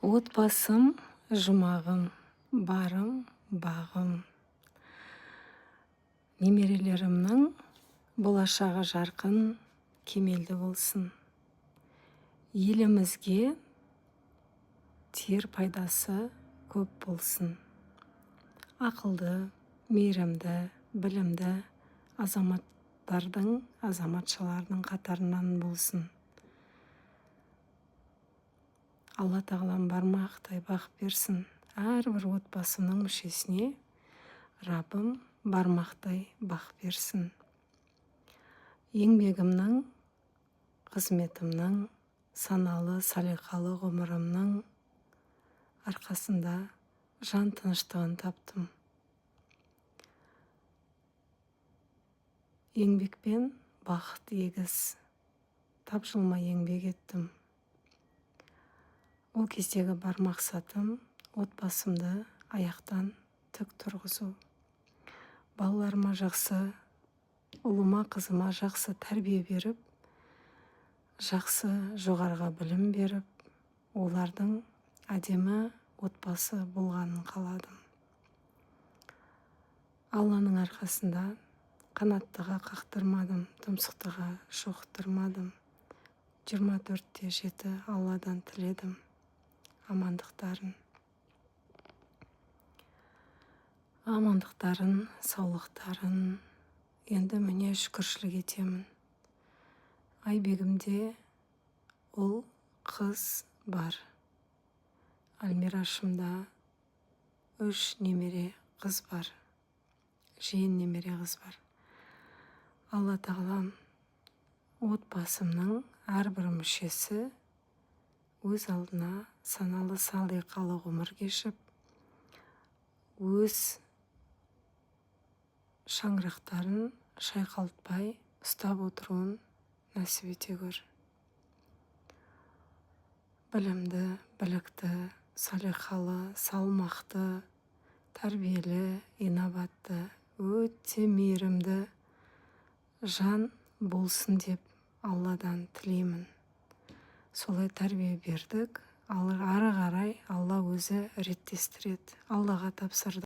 Отбасым, жұмағым, барым, бағым. Немерелерімнің болашағы жарқын, кемелді болсын. Елімізге тиер пайдасы көп болсын. Ақылды, мейірімді, білімді азаматшалардың қатарынан болсын. Алла тағалам бармақтай бақ берсін. Әрбір отбасының мүшесіне Раббым бармақтай бақ берсін. Еңбегімнің, қызметімнің, саналы, салиқалы ғұмырымның арқасында жан тыныштығын таптым. Еңбекпен бақыт егіз, тапжылмай еңбек еттім. Ол кездегі бар мақсатым отбасымды аяқтан тік тұрғызу. Балаларыма жақсы, ұлыма, қызыма жақсы тәрбие беріп, жақсы жоғарғы білім беріп, олардың әдемі отбасы болғанын қаладым. Алланың арқасында қанаттыға қақтырмадым, тұмсықтыға шоқтырмадым. 24-те 7 Алладан тіледім амандықтарын, саулықтарын. Енді міне шүкіршілік етемін. Айбегімде ұл, қыз бар. Альмирашымда 3 немере қыз бар. Жиен немере қыз бар. Алла тағалам отбасымның әрбір мүшесі өз алдына саналы, салиқалы ғұмыр кешіп, өз шаңырақтарын шайқалтпай ұстап отыруын нәсіп ете көр. Білімді, білікті, салиқалы, салмақты, тәрбиелі, инабатты, өте мейірімді жан болсын деп Алладан тілеймін. Солай тәрбие бердік. Ары қарай Алла өзі реттестіреді. Аллаға тапсырдық.